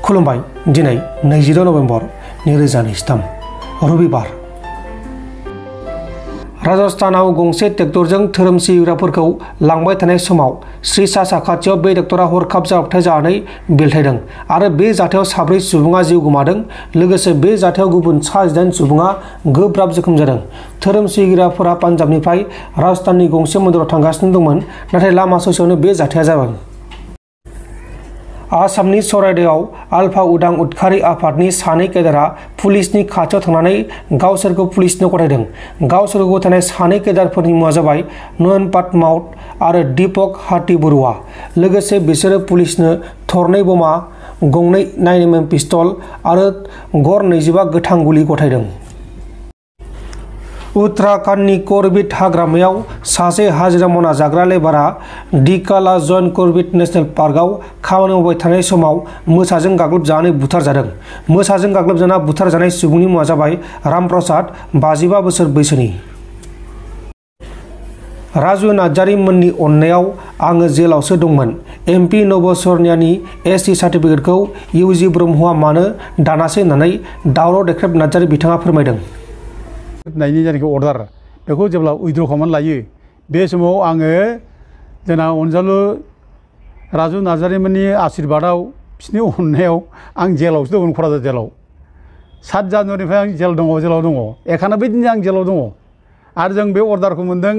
खुलुमबाय दिनै 20 नभेम्बर 2023 रबिबार राजस्थानाव गंसे ट्रेक्टरजों धोरोम सिबिग्राफोरखौ लांबाय थानाय समाव श्रीसा साखाथियाव बे ट्रेक्टरा हरखाब जाब्रबथाय जानानै बेलथायदों आरो बे जाथायाव 4 सुबुङा जिउ गोमादों। लोगोसे बे जाथायाव गुबुन 8 सुबुङा गोब्राब जोखोम जादों। धोरोम सिबिग्राफोरा पान्जाबनिफ्राय राजस्थाननि गंसे मन्दिराव थांगासिनो दंमोन, नाथाय लामा ससेयावनो बे जाथाया जादों। आसामनि चराइदेवआव आलफा उदां उदखारि आफादनि 2 केडारआ पुलिसनि खाथियाव थांनानै गावसोरखौ पुलिसनो गथायदों। गावसोरखौ गथायनाय 2 केडारफोरनि मुङा जाबाय नयनपात माउत आरो दीपक हाथिबरुवा। लोगोसे बिसोरो पुलिसनो थरनै बमा, गंनै 9mm पिस्तल आरो गर 25 गोथां गुलि गथायदों। उत्तराखंडनि करबेट हाग्रामायाव सासे हाजिरा मावना जाग्रा लेबारआ डिकाला जयन्त करबेट नेशनेल पार्कआव खामानि मावबाय थानाय समाव मोसाजों गाग्लोबजानानै बुथारजादों। मोसाजों गाग्लोबजाना बुथारजानाय सुबुंनि मुङा जाबाय रामप्रसाद, 55 बोसोर बैसोनि। राजु नार्जारी मोननि अननायाव आङो जेलावसो दंमोन। एमपि नबसरनियानि एसटि सार्टिफिकेटखौ इउजि ब्रह्मआ मानो दानासै होननानै दावराव देख्रेब नार्जारी बिथाङा फोरमायदों। नायनि जायखि अर्डार बेखौ जेब्ला उइद्र खालामनानै लायो बे समाव आङो जोंना अनजालु राजु नार्जारीमोननि आशीर्बादाव बिसिनि अननायाव आं जेलावसो दंमोन, क'क्राझार जेलाव। 7 जानुवारिनिफ्राय आं जेलाव दङ। एखानो बै दिननि आं जेलाव दङ आरो जों बे अर्डारखौ मोन्दों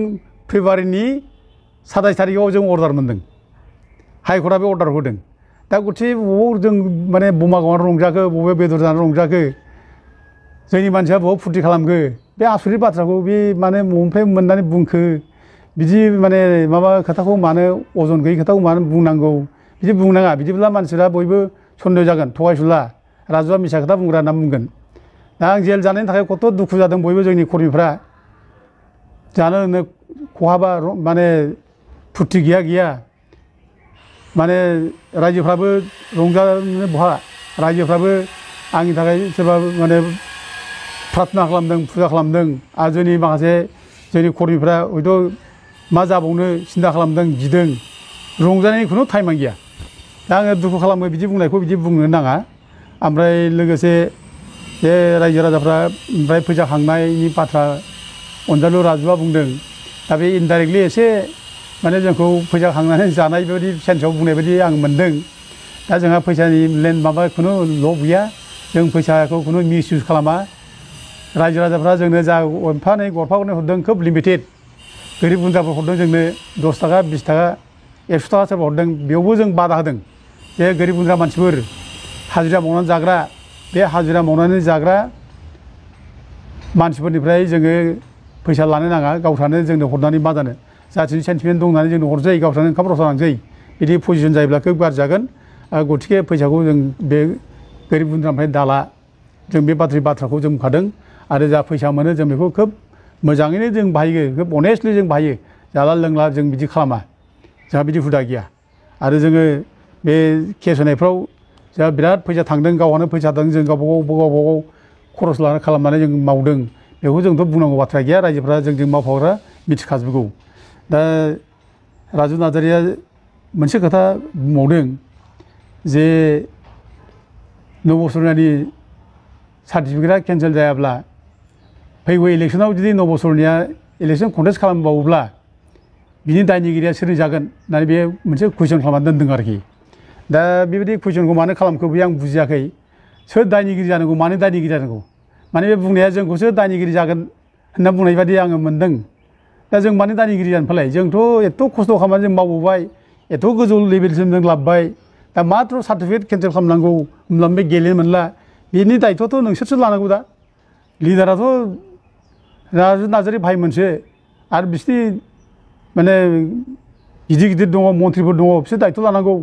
फेब्रुवारिनि 27 थारिखआव जों अर्डार मोन्दों। हाइकर्टआ बे अर्डार होदों। दा गथे बबाव जों माने बमा गावनानै रंजाखो, बबे बेदर जानानै रंजाखो, जोंनि मानसिया बबाव फुरथि खालामखो, बे आसरित बाथ्राखौ बे माने बबेनिफ्राय मोननानै बुंखो, बिदि माने माबा खोथाखौ मानो अजन गैयै खोथाखौ मानो बुंनांगौ, बिदि बुंनाङा। बिदिब्ला मानसिफ्रा बयबो सन्देह जागोन, थगायसुला, राजुआ मिसा खोथा बुंग्रा होनना बुंगोन। दा आं जेल जानायनि थाखाय खथ' दुखु जादों बयबो जोंनि कर्मिफ्रा। जानो लोंनो खहाबा माने फुरथि गैया माने रायजोफ्राबो रंजानो बहा, रायजोफ्राबो आंनि थाखाय सोरबा माने प्रार्थना खालामदों, फुजा खालामदों आरो जोंनि माखासे जोंनि कर्मिफ्रा हयथ' मा जाबावनो सिन्था खालामदों, गिदों। रंजानायनि खुनु टाइमानो गैया। दा आङो दुखु खालामो बिदि बुंनायखौ बिदि बुंनो नाङा। ओमफ्राय लोगोसे बे रायजो राजाफ्रा ओमफ्राय फैसा खांनायनि बाथ्रा अनजालु राजुआ बुंदों। दा बे इनडाइरेक्टलि एसे माने जोंखौ फैसा खांनानै जानाय बायदि सेन्सआव बुंनाय बायदि आं मोन्दों। दा जोंहा फैसानि माबा खुनु लब गैया, जों फैसाखौ खुनु मिस इउज खालामा। रायजो राजाफ्रा जोंनो जा गरफा गरनै हरदों खोब लिमिटेड। गोरिब गुन्द्राफोर हरदों जोंनो 10 थाखा, 20 थाखा, 100 थाखा सोरबा हरदों। बेयावबो जों बादा होदों जे गोरिब गुन्द्रा मानसिफोर, हाजिरा मावनानै जाग्रा, बे हाजिरा मावनानै जाग्रा मानसिफोरनिफ्राय जोङो फैसा लानो नाङा, गावस्रानो जोंनो हरनानै मा जानो, जाथिनि सेन्टिमेन्ट दं होननानै जोंनो हरसै, गावस्रानो ओंखाम रसा लांसै। बिदि पजिसन जायोब्ला खोब गाज्रि जागोन। गथिखे फैसाखौ जों बे गोरिब गुन्द्रानिफ्राय दाला, जों बे बाथ्राखौ जों बुंखादों। आरो जा फैसा मोनो जों बेखौ खोब मोजाङैनो जों बाहायो, खोब अनेस्टलि जों बाहायो। जाला लोंला जों बिदि खालामा, जोंहा बिदि हुदा गैया। आरो जोङो बे केस होनायफ्राव जोंहा बिराद फैसा थांदों, गावहानो फैसा थांदों, जों गावबागाव खरस खालामनानै जों मावदों। बेखौ जोंथ' बुंनांगौ बाथ्रा गैया, रायजोफ्रा जोंजों मावफाग्रा मिथिखाजोबगौ। दा राजु नार्जारीया मोनसे खोथा बुंबावदों जे नबसरनानि सार्टिफिकेटआ केन्सेल जायाब्ला फैगौ इलेक्सनाव जुदि नबसरनिया इलेक्सन कन्टेस्ट खालामबावोब्ला बिनि दायनिगिरिया सोर जागोन होननानै बे मोनसे कुइसन खालामनानै दोनदों आरोखि। दा बेबायदि कुइसनखौ मानो खालामखो बे आं बुजियाखै। सोर दायनिगिरि जानांगौ, मानो दायनिगिरि जानांगौ? माने बे बुंनाया जोंखौसो दायनिगिरि जागोन होनना बुंनाय बादि आङो मोन्दों। दा जों मानो दायनिगिरि जानो फालाय? जोंथ' एथ' खस्थ' खालामनानै जों मावबोबाय, एथ' गोजौ लेभेलसिम जों लाबोबाय। दा माथ्र' सार्टिफिकेट केन्सेल खालामनांगौ होमब्ला बे गेलेनो मोनला। बेनि दायथ'थ' नोंसोरसो लानांगौ। दा लिडाराथ' राजु नार्जारी भाइ मोनसे, आरो बिसोरनि माने गिदिर दङ, मन्थ्रिफोर दङ, बिसोर दायथ' लानांगौ।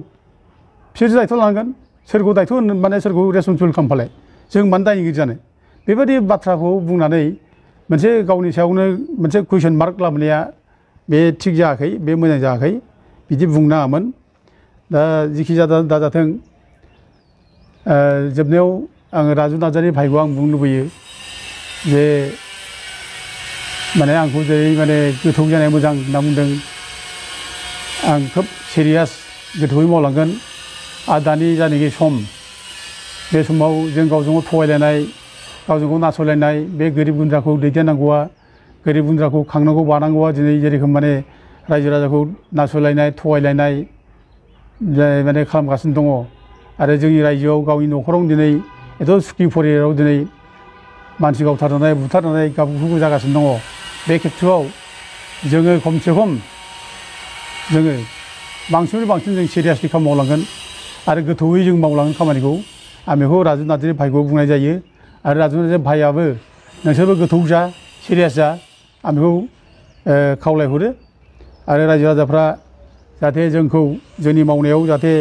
बिसोरसो दायथ' लानांगोन। सोरखौ दायथ' होनो माने सोरखौ रेसपन्सिबोल खालामफालाय? जों मानो दायनिगिरि जानो? बेबायदि बाथ्राखौ बुंनानै मोनसे गावनि सायावनो मोनसे कुइसन मार्क लाबोनाया बे थिग जायाखै, बे मोजां जायाखै। बिदि बुंनाङामोन। दा जिखि दाजाथों, जोबनायाव आङो राजु नार्जारी भाइखौ आं बुंनो लुबैयो जे माने आंखौ जेरै माने गोथौ जानाया मोजां होनना बुंदों, आं खोब सिरियास गोथौयै मावलांगोन। आरो दानि जानाखि सम बे समाव जों गावजों गाव थगायलायनाय गावजों गाव नासयलायनाय बे गोरिब गुन्द्राखौ दैदेननांगौआ गोरिब गुन्द्राखौ खांनांगौ बानांगौआ दिनै जेरोखोम माने रायजो राजाखौ नासयलायनाय थगायलायनाय माने खालामगासिनो दङ आरो जोंनि रायजोआव गावनि न'खराव दिनै एथ' सुखि परियाराव दिनै मानसि गावथारनाय बुथारनाय गाबुखौ जागासिनो दङ बे खेथ्रआव जोङो खमसे खम जोङो बांसिननिफ्राय बांसिन जों सिरियासलि खामानि मावलांगोन आरो गोथौयै जों मावलांगोन खामानिखौ आं बेखौ राजु नार्जारि भाइखौ बुंनाय जायो आरो राजु नार्जारि भाइयाबो नोंसोरबो गोथौ जा सिरियास जा आं बेखौ खावलायहरो आरो रायजो राजाफ्रा जाहाथे जोंखौ जोंनि मावनायाव जाहाथे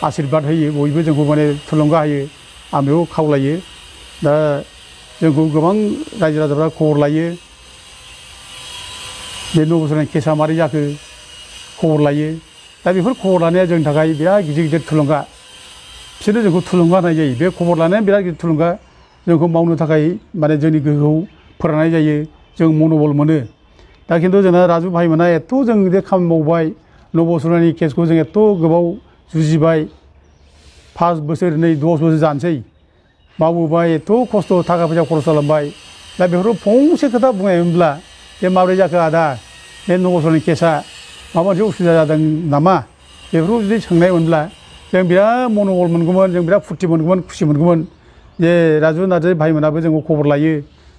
आशीर्बाद होयो बयबो जोंखौ माने थुलुंगा होयो आं बेखौ खावलायो दा जोंखौ गोबां रायजो राजाफ्रा खबर लायो बे 9 बोसोरनि केसा मारै जाखो खबर लायो दा बेफोर खबर लानाया जोंनि थाखाय बिराद गिदिर गिदिर थुलुंगा बिसोरनो जोंखौ थुलुंगा होनाय जायो बे खबर लानाया बिराद गिदिर थुलुंगा जोंखौ मावनो थाखाय माने जोंनि गोहोखौ फोराननाय जायो जों मनबल मोनो दा खिन्थु जोंना राजु भाइमोना एथ' जों बे खामानि मावबाय 9 बोसोरनि केसखौ जों एथ' गोबाव जुजिबाय 5 बोसोर नै 10 बोसोर जानोसै मावबोबाय एथ' खस्थ' थाखा फैसा खरस खालामबाय दा बेफोराव फंसे खोथा बुंनायमोनब्ला जे माबोरै जाखो आदा बे 9 बोसोरनि केसा माबा मोनसे उसुबिदा जादों नामा बेफोरखौ जुदि सोंनायमोनब्ला जों बिराद मनबल मोनगौमोन जों बिराद फुर्ति मोनगौमोन खुसि मोनगौमोन जे राजु नार्जारि भाइमोनाबो जोंखौ खबर लायो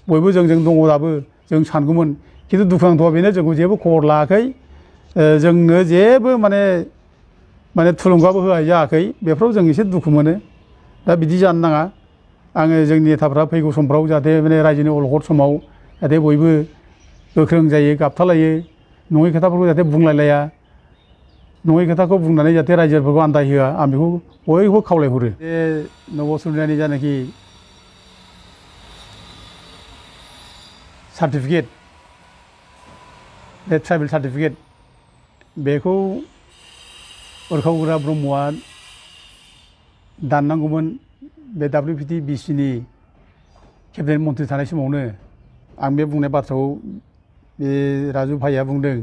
बयबो जोंजों दङ दाबो जों सानगौमोन खिन्थु दुखुनांथावा बेनो जोंखौ जेबो खबर लायाखै जोंनो जेबो माने थुलुंगाबो होनाय जायाखै बेफोराव जों एसे दुखु मोनो दा बिदि जानो नाङा आङो जोंनि नेताफ्रा फैगौ समफ्राव जाहाथे माने रायजोनि अलखद समाव जाहाथे बयबो गोख्रों जायो गाबथालायो नङै खोथाफोरखौ जाहाथे बुंलायलाया नङै खोथाखौ बुंनानै जाहाथे रायजोफोरखौ आन्दायहोआ आं बेखौ बयबो खावलायहरो बे 9 बोसोरनि जानाखि सार्टिफिकेट बे ट्राइबेल सार्टिफिकेट बेखौ उरखावग्रा ब्रह्मआ दाननांगौमोन बे WPTBCनि केबिनेट मन्थ्रि थानाय समावनो आं बे बुंनाय बाथ्राखौ बे राजु भाइया बुंदों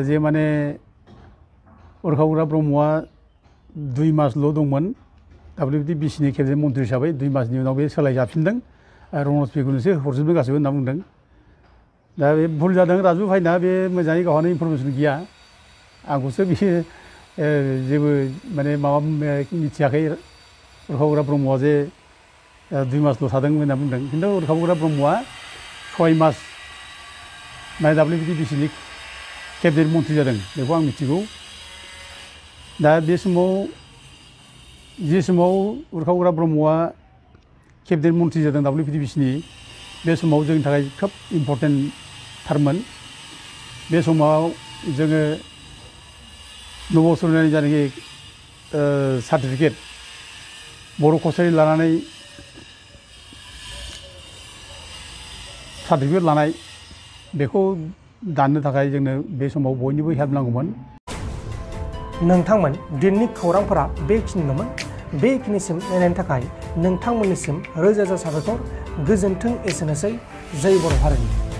जे माने उरखावग्रा ब्रह्मआ 2 मासल' दंमोन WPTBCनि केबिनेट मन्थ्रि हिसाबै 2 मासनि उनाव बे सोलायजाफिनदों रनज पेगुनोसो हरजोबदों गासैबो होनना बुंदों दा बे भुल जादों राजु भाइना बे मोजाङै गावहानो इनफरमेसन गैया आंखौसो बियो जेबो माने माबा मिथियाखै उरखावग्रा ब्रह्मआ जे 2 मासल' थादों होनना बुंदों खिन्थु उरखावग्रा ब्रह्मआ 6 मास माने WPTBCनि केबिनेट मन्थ्रि जादों बेखौ आं मिथिगौ दा बे समाव जे समाव उरखावग्रा ब्रह्मआ केबिनेट मन्थ्रि जादों WPTBCनि बे समाव जोंनि थाखाय खोब इम्पर्टेन्ट थारमोन बे समाव जोङो 9 बोसोरनि जानाखि सार्टिफिकेट बर' कसारि लानानै सार्टिफिकेट लानाय बेखौ दाननो थाखाय जोंनो बे समाव बयनिबो हेल्प नांगौमोन नोंथांमोन दिननि खौरांफोरा बेखिनिल'मोन बेखिनिसिम नायनायनि थाखाय नोंथांमोननिसिम रोजा रोजा साबायखर गोजोन्थों एसेनोसै जय बर' हारिनि